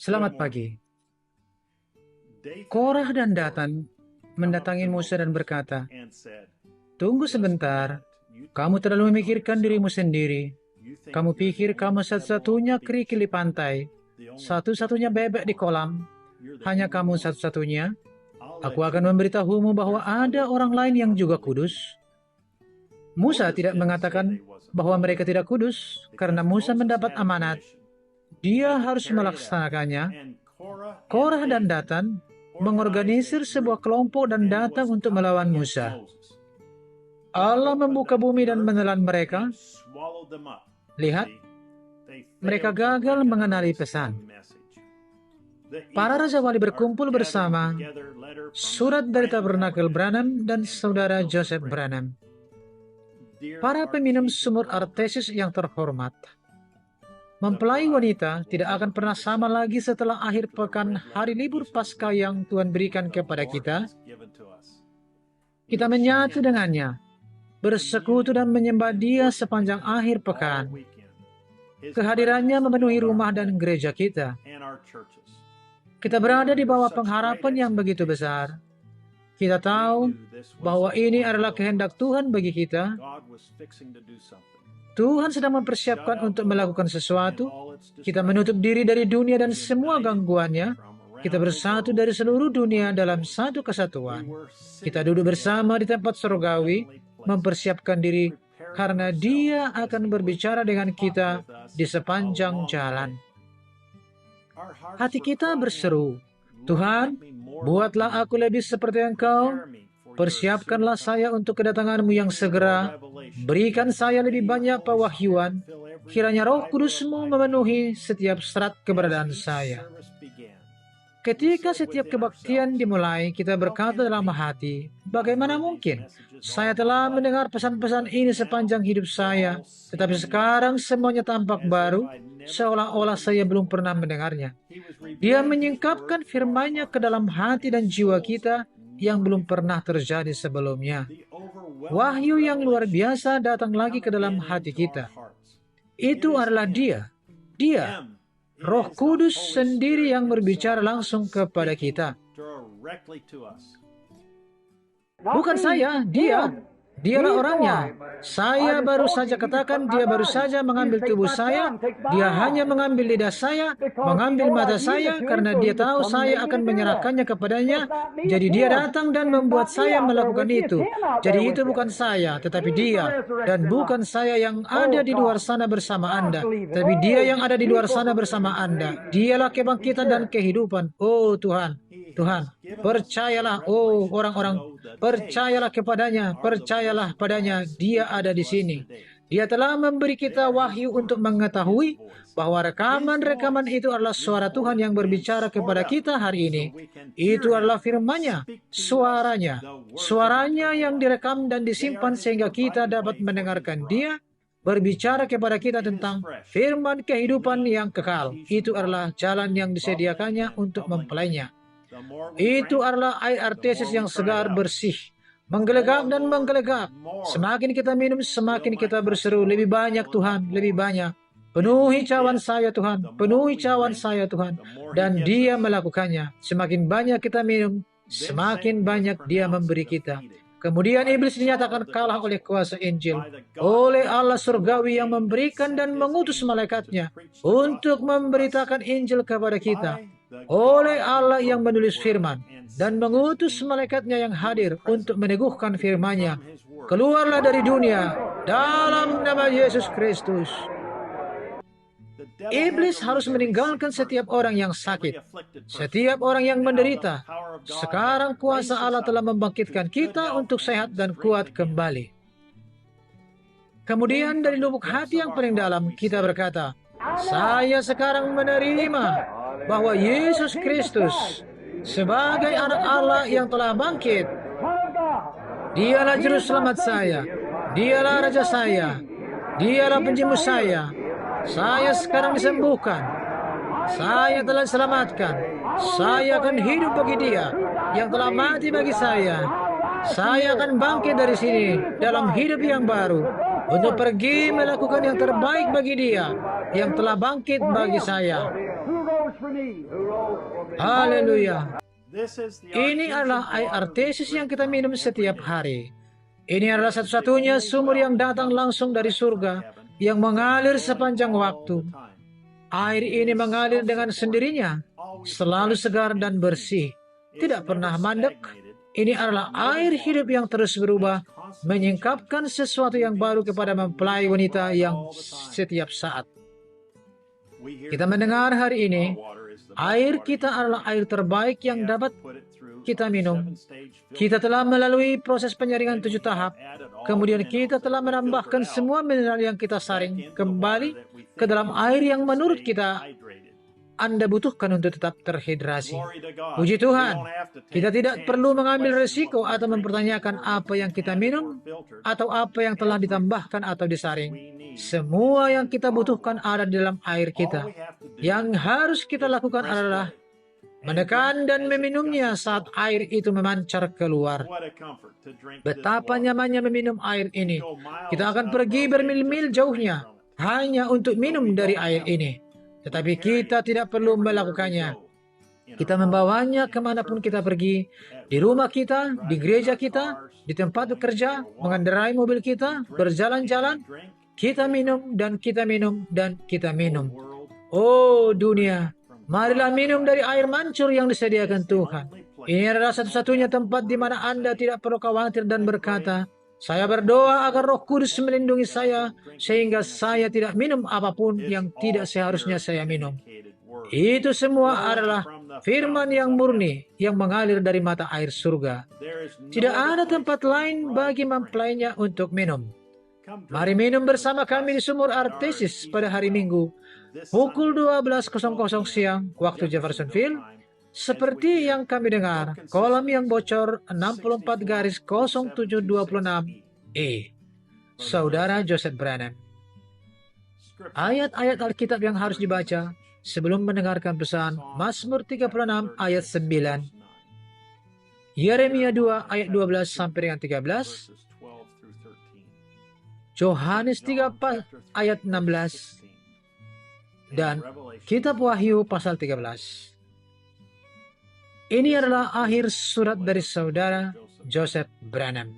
Selamat pagi. Korah dan Datan mendatangi Musa dan berkata, "Tunggu sebentar, kamu terlalu memikirkan dirimu sendiri. Kamu pikir kamu satu-satunya kerikil di pantai, satu-satunya bebek di kolam, hanya kamu satu-satunya. Aku akan memberitahumu bahwa ada orang lain yang juga kudus." Musa tidak mengatakan bahwa mereka tidak kudus, karena Musa mendapat amanat. Dia harus melaksanakannya. Korah dan Datan mengorganisir sebuah kelompok dan datang untuk melawan Musa. Allah membuka bumi dan menelan mereka. Lihat, mereka gagal mengenali pesan. Para raja wali berkumpul bersama, surat dari Tabernakel Branham dan saudara Joseph Branham. Para peminum sumur Artesis yang terhormat, mempelai wanita tidak akan pernah sama lagi setelah akhir pekan hari libur Paskah yang Tuhan berikan kepada kita. Kita menyatu dengannya, bersekutu dan menyembah Dia sepanjang akhir pekan. Kehadirannya memenuhi rumah dan gereja kita. Kita berada di bawah pengharapan yang begitu besar. Kita tahu bahwa ini adalah kehendak Tuhan bagi kita. Tuhan sedang mempersiapkan untuk melakukan sesuatu. Kita menutup diri dari dunia dan semua gangguannya. Kita bersatu dari seluruh dunia dalam satu kesatuan. Kita duduk bersama di tempat surgawi, mempersiapkan diri karena Dia akan berbicara dengan kita di sepanjang jalan. Hati kita berseru, "Tuhan, buatlah aku lebih seperti Engkau. Persiapkanlah saya untuk kedatangan-Mu yang segera. Berikan saya lebih banyak pewahyuan. Kiranya Roh Kudus-Mu memenuhi setiap serat keberadaan saya." Ketika setiap kebaktian dimulai, kita berkata dalam hati, "Bagaimana mungkin? Saya telah mendengar pesan-pesan ini sepanjang hidup saya, tetapi sekarang semuanya tampak baru, seolah-olah saya belum pernah mendengarnya." Dia menyingkapkan firman-Nya ke dalam hati dan jiwa kita yang belum pernah terjadi sebelumnya. Wahyu yang luar biasa datang lagi ke dalam hati kita. Itu adalah Dia, Roh Kudus sendiri yang berbicara langsung kepada kita. Bukan saya, Dialah orangnya. Saya baru saja katakan Dia baru saja mengambil tubuh saya. Dia hanya mengambil lidah saya, mengambil mata saya, karena Dia tahu saya akan menyerahkannya kepadanya. Jadi Dia datang dan membuat saya melakukan itu. Jadi itu bukan saya, tetapi Dia. Dan bukan saya yang ada di luar sana bersama Anda, tapi Dia yang ada di luar sana bersama Anda. Dialah kebangkitan dan kehidupan. Oh Tuhan, percayalah, oh orang-orang, percayalah kepadanya, percayalah padanya. Dia ada di sini. Dia telah memberi kita wahyu untuk mengetahui bahwa rekaman-rekaman itu adalah suara Tuhan yang berbicara kepada kita hari ini. Itu adalah firman-Nya, suaranya yang direkam dan disimpan sehingga kita dapat mendengarkan Dia berbicara kepada kita tentang firman kehidupan yang kekal. Itu adalah jalan yang disediakannya untuk mempelainya. Itu adalah air Artesis yang segar, bersih, menggelegak dan menggelegak. Semakin kita minum, semakin kita berseru, "Lebih banyak Tuhan, lebih banyak. Penuhi cawan saya Tuhan, penuhi cawan saya Tuhan." Dan Dia melakukannya. Semakin banyak kita minum, semakin banyak Dia memberi kita. Kemudian iblis dinyatakan kalah oleh kuasa Injil, oleh Allah surgawi yang memberikan dan mengutus malaikatnya untuk memberitakan Injil kepada kita, oleh Allah yang menulis firman dan mengutus malaikatnya yang hadir untuk meneguhkan firman-Nya. Keluarlah dari dunia dalam nama Yesus Kristus. Iblis harus meninggalkan setiap orang yang sakit, setiap orang yang menderita. Sekarang kuasa Allah telah membangkitkan kita untuk sehat dan kuat kembali. Kemudian dari lubuk hati yang paling dalam kita berkata, "Saya sekarang menerima bahwa Yesus Kristus sebagai anak Allah yang telah bangkit. Dialah juru selamat saya, Dialah raja saya, Dialah penjemu saya. Saya sekarang disembuhkan. Saya telah diselamatkan. Saya akan hidup bagi Dia yang telah mati bagi saya. Saya akan bangkit dari sini dalam hidup yang baru untuk pergi melakukan yang terbaik bagi Dia yang telah bangkit bagi saya." Haleluya. Ini adalah air artesis yang kita minum setiap hari. Ini adalah satu-satunya sumber yang datang langsung dari surga, yang mengalir sepanjang waktu. Air ini mengalir dengan sendirinya, selalu segar dan bersih, tidak pernah mandek. Ini adalah air hidup yang terus berubah, menyingkapkan sesuatu yang baru kepada mempelai wanita yang setiap saat. Kita mendengar hari ini, air kita adalah air terbaik yang dapat kita minum. Kita telah melalui proses penyaringan 7 tahap. Kemudian kita telah menambahkan semua mineral yang kita saring kembali ke dalam air yang menurut kita Anda butuhkan untuk tetap terhidrasi. Puji Tuhan, kita tidak perlu mengambil risiko atau mempertanyakan apa yang kita minum atau apa yang telah ditambahkan atau disaring. Semua yang kita butuhkan ada di dalam air kita. Yang harus kita lakukan adalah menekan dan meminumnya saat air itu memancar keluar. Betapa nyamannya meminum air ini. Kita akan pergi bermil-mil jauhnya hanya untuk minum dari air ini. Tetapi kita tidak perlu melakukannya. Kita membawanya kemanapun kita pergi, di rumah kita, di gereja kita, di tempat bekerja, mengendarai mobil kita, berjalan-jalan. Kita minum dan kita minum dan kita minum. Oh dunia, marilah minum dari air mancur yang disediakan Tuhan. Ini adalah satu-satunya tempat di mana Anda tidak perlu khawatir dan berkata, saya berdoa agar Roh Kudus melindungi saya, sehingga saya tidak minum apapun yang tidak seharusnya saya minum. Itu semua adalah firman yang murni, yang mengalir dari mata air surga. Tidak ada tempat lain bagi mempelainya untuk minum. Mari minum bersama kami di sumur Artesis pada hari Minggu, pukul 12.00 siang, waktu Jeffersonville. Seperti yang kami dengar, kolam yang bocor 64-0726E. Saudara Joseph Branham. Ayat-ayat Alkitab yang harus dibaca sebelum mendengarkan pesan Mazmur 36 ayat 9, Yeremia 2 ayat 12 sampai dengan 13, Yohanes 3 ayat 16, dan Kitab Wahyu pasal 13. Ini adalah akhir surat dari saudara Joseph Branham.